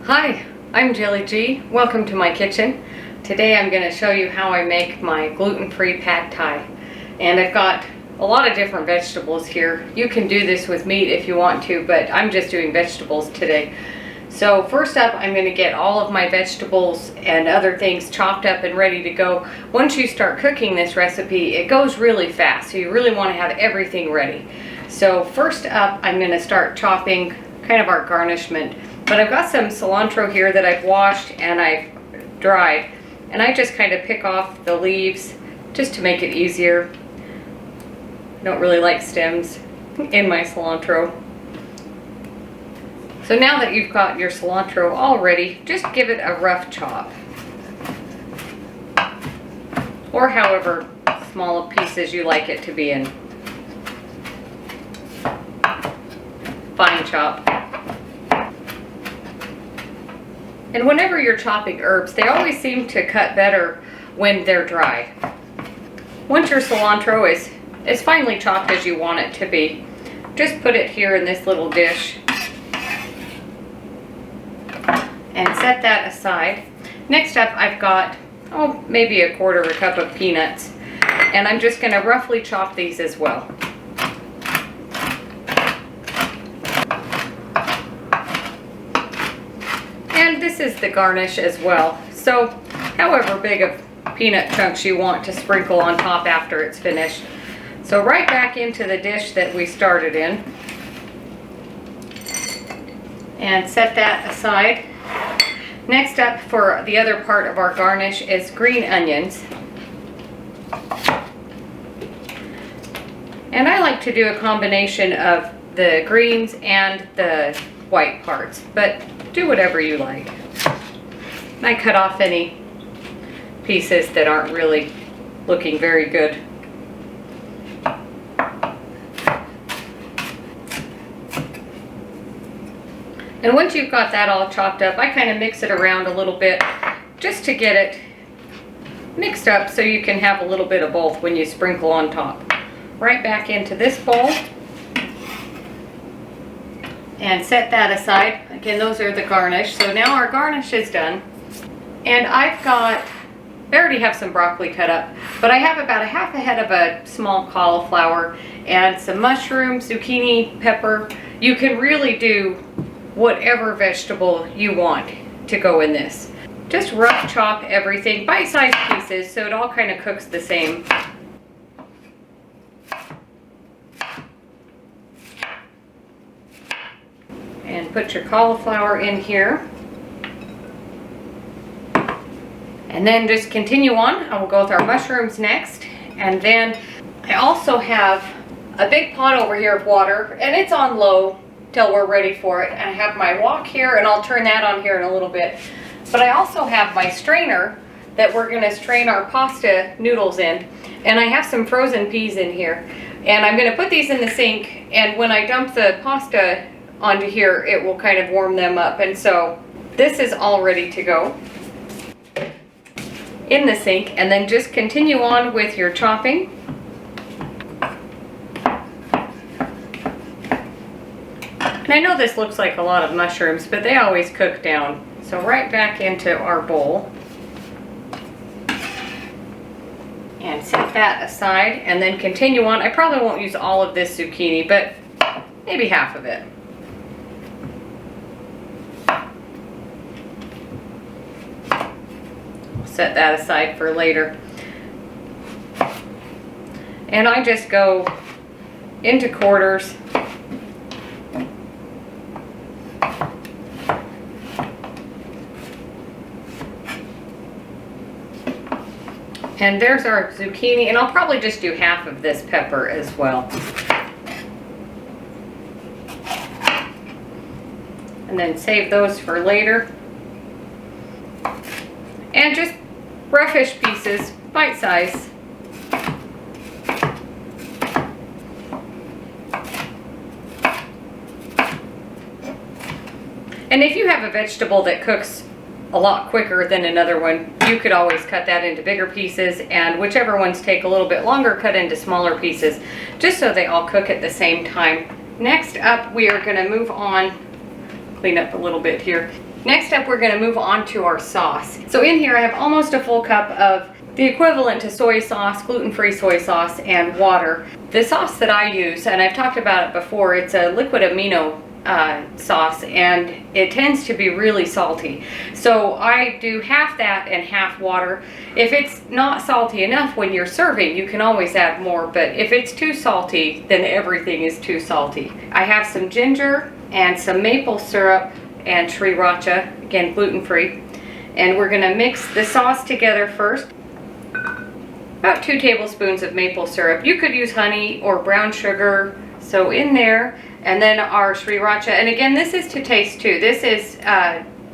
Hi, I'm Jilly G. Welcome to my kitchen. Today I'm going to show you how I make my gluten-free pad thai. And I've got a lot of different vegetables here. You can do this with meat if you want to, but I'm just doing vegetables today. So first up, I'm going to get all of my vegetables and other things chopped up and ready to go. Once you start cooking this recipe, it goes really fast, so you really want to have everything ready. So first up, I'm going to start chopping kind of our garnishment. But I've got some cilantro here that I've washed and I've dried, and I just kind of pick off the leaves just to make it easier. I don't really like stems in my cilantro. So now that you've got your cilantro all ready, just give it a rough chop, or however small pieces you like it to be in. Fine chop. And whenever you're chopping herbs, they always seem to cut better when they're dry. Once your cilantro is as finely chopped as you want it to be, just put it here in this little dish and set that aside. Next up, I've got, maybe a quarter of a cup of peanuts, and I'm just going to roughly chop these as well. And this is the garnish as well, so however big of peanut chunks you want to sprinkle on top after it's finished. So right back into the dish that we started in, and set that aside. Next up for the other part of our garnish is green onions. And I like to do a combination of the greens and the white parts, but do whatever you like. I cut off any pieces that aren't really looking very good. And once you've got that all chopped up, I kind of mix it around a little bit just to get it mixed up so you can have a little bit of both when you sprinkle on top. Right back into this bowl and set that aside. Again, those are the garnish. So now our garnish is done. And I already have some broccoli cut up, but I have about a half a head of a small cauliflower and some mushrooms, zucchini, pepper. You can really do whatever vegetable you want to go in this. Just rough chop everything, bite-sized pieces, so it all kind of cooks the same. And put your cauliflower in here. And then just continue on. I will go with our mushrooms next. And then I also have a big pot over here of water, and it's on low till we're ready for it. And I have my wok here, and I'll turn that on here in a little bit. But I also have my strainer that we're gonna strain our pasta noodles in. And I have some frozen peas in here. And I'm gonna put these in the sink, and when I dump the pasta onto here, it will kind of warm them up. And so this is all ready to go in the sink, and then just continue on with your chopping. And I know this looks like a lot of mushrooms, but they always cook down. So right back into our bowl and set that aside, and then continue on. I probably won't use all of this zucchini, but maybe half of it. Set that aside for later. And I just go into quarters. And there's our zucchini, and I'll probably just do half of this pepper as well. And then save those for later. And just roughish pieces, bite size. And if you have a vegetable that cooks a lot quicker than another one, you could always cut that into bigger pieces, and whichever ones take a little bit longer, cut into smaller pieces, just so they all cook at the same time. Next up, we are going to move on, clean up a little bit here. Next up, we're going to move on to our sauce. So in here I have almost a full cup of the equivalent to soy sauce, gluten-free soy sauce, and water. The sauce that I use, and I've talked about it before, it's a liquid amino sauce, and it tends to be really salty. So I do half that and half water. If it's not salty enough when you're serving, you can always add more, but if it's too salty, then everything is too salty. I have some ginger and some maple syrup and sriracha, again gluten-free, and we're gonna mix the sauce together first. About 2 tablespoons of maple syrup. You could use honey or brown sugar, so in there, and then our sriracha, and again this is to taste too. This is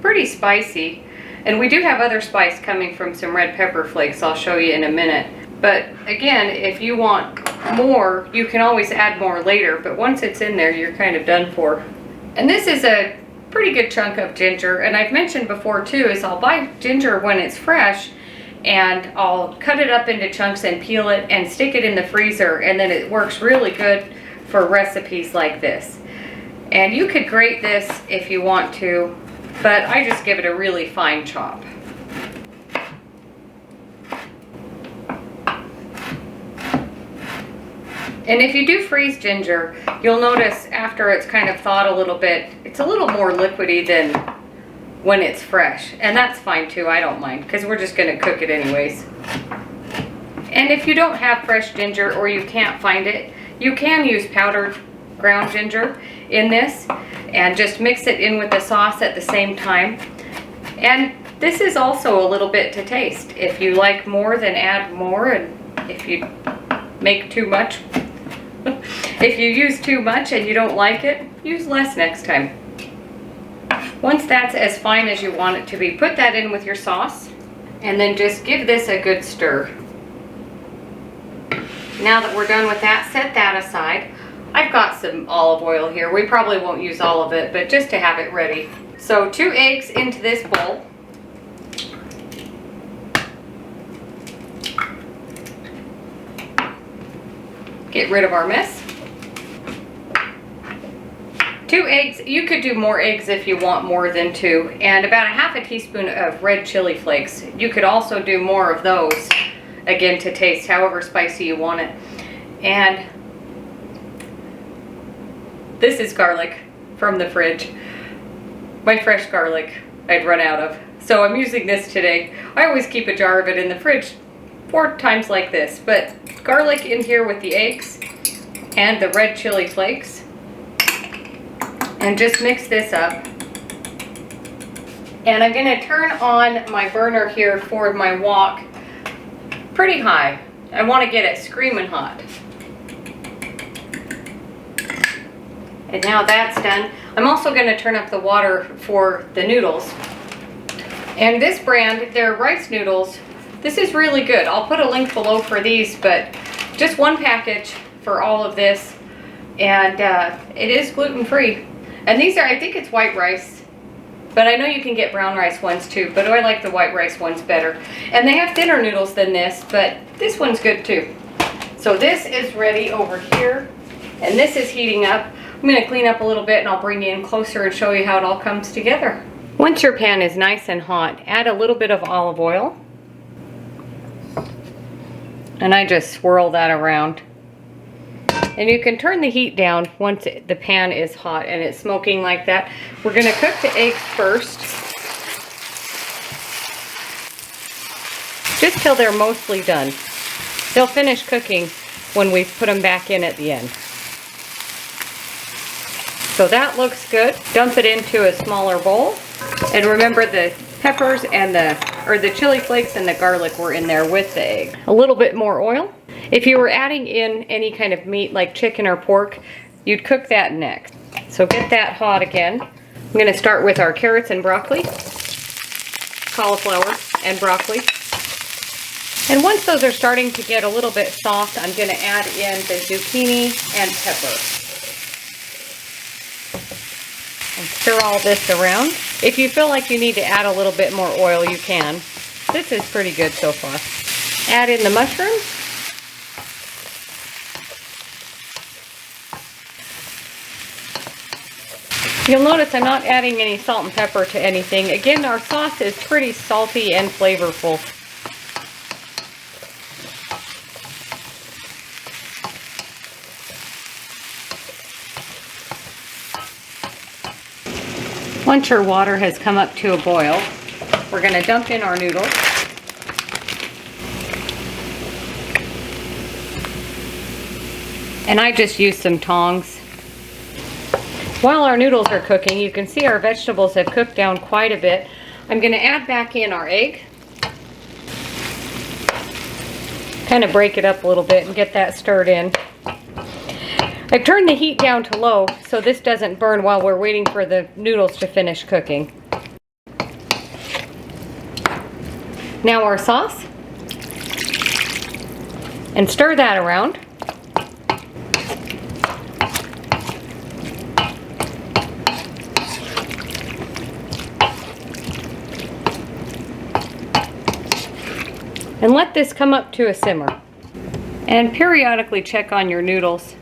pretty spicy, and we do have other spice coming from some red pepper flakes I'll show you in a minute. But again, if you want more, you can always add more later, but once it's in there, you're kind of done for. And this is a pretty good chunk of ginger, and I've mentioned before too, is I'll buy ginger when it's fresh, and I'll cut it up into chunks and peel it and stick it in the freezer, and then it works really good for recipes like this. And you could grate this if you want to, but I just give it a really fine chop. And if you do freeze ginger, you'll notice after it's kind of thawed a little bit, it's a little more liquidy than when it's fresh. And that's fine too, I don't mind, because we're just gonna cook it anyways. And if you don't have fresh ginger or you can't find it, you can use powdered ground ginger in this and just mix it in with the sauce at the same time. And this is also a little bit to taste. If you like more, then add more, and if you make too much, if you use too much and you don't like it, use less next time. Once that's as fine as you want it to be, put that in with your sauce and then just give this a good stir. Now that we're done with that, set that aside. I've got some olive oil here. We probably won't use all of it, but just to have it ready. So 2 eggs into this bowl. Get rid of our mess. 2 eggs, you could do more eggs if you want more than 2, and about a half a teaspoon of red chili flakes. You could also do more of those, again to taste, however spicy you want it. And this is garlic from the fridge. My fresh garlic I'd run out of, so I'm using this today. I always keep a jar of it in the fridge for times like this, but garlic in here with the eggs and the red chili flakes. And just mix this up. And I'm going to turn on my burner here for my wok pretty high. I want to get it screaming hot. And now that's done. I'm also going to turn up the water for the noodles. And this brand, they're rice noodles. This is really good. I'll put a link below for these, but just 1 package for all of this. And it is gluten-free. And these are, I think it's white rice, but I know you can get brown rice ones too, but I like the white rice ones better. And they have thinner noodles than this, but this one's good too. So this is ready over here, and this is heating up. I'm going to clean up a little bit and I'll bring you in closer and show you how it all comes together. Once your pan is nice and hot, add a little bit of olive oil. And I just swirl that around. And you can turn the heat down once the pan is hot and it's smoking like that. We're going to cook the eggs first, just till they're mostly done. They'll finish cooking when we put them back in at the end. So that looks good. Dump it into a smaller bowl. And remember, the peppers and the chili flakes and the garlic were in there with the egg. A little bit more oil. If you were adding in any kind of meat like chicken or pork, you'd cook that next. So get that hot again. I'm going to start with our carrots and broccoli, cauliflower and broccoli. And once those are starting to get a little bit soft, I'm going to add in the zucchini and pepper. And stir all this around. If you feel like you need to add a little bit more oil, you can. This is pretty good so far. Add in the mushrooms. You'll notice I'm not adding any salt and pepper to anything. Again, our sauce is pretty salty and flavorful. Once your water has come up to a boil, we're going to dump in our noodles. And I just used some tongs. While our noodles are cooking, you can see our vegetables have cooked down quite a bit. I'm going to add back in our egg. Kind of break it up a little bit and get that stirred in. I've turned the heat down to low so this doesn't burn while we're waiting for the noodles to finish cooking. Now our sauce. And stir that around. And let this come up to a simmer. And periodically check on your noodles.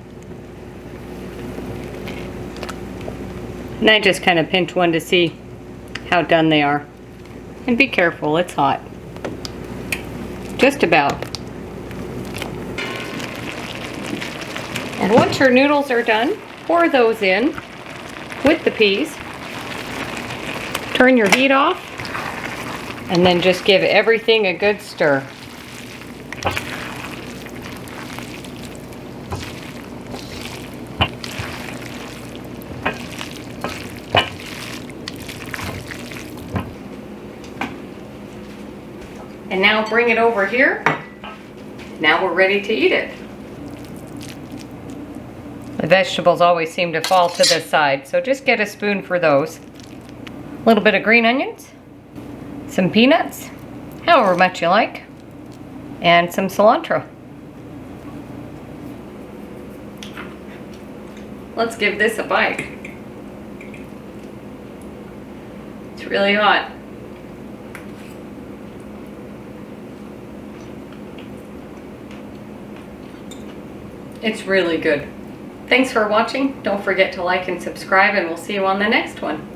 And I just kind of pinch one to see how done they are. And be careful, it's hot. Just about. And once your noodles are done, pour those in with the peas. Turn your heat off. And then just give everything a good stir. And now bring it over here. Now we're ready to eat it. The vegetables always seem to fall to the side, so just get a spoon for those. A little bit of green onions, some peanuts, however much you like, and some cilantro. Let's give this a bite. It's really hot. It's really good. Thanks for watching. Don't forget to like and subscribe, and we'll see you on the next one.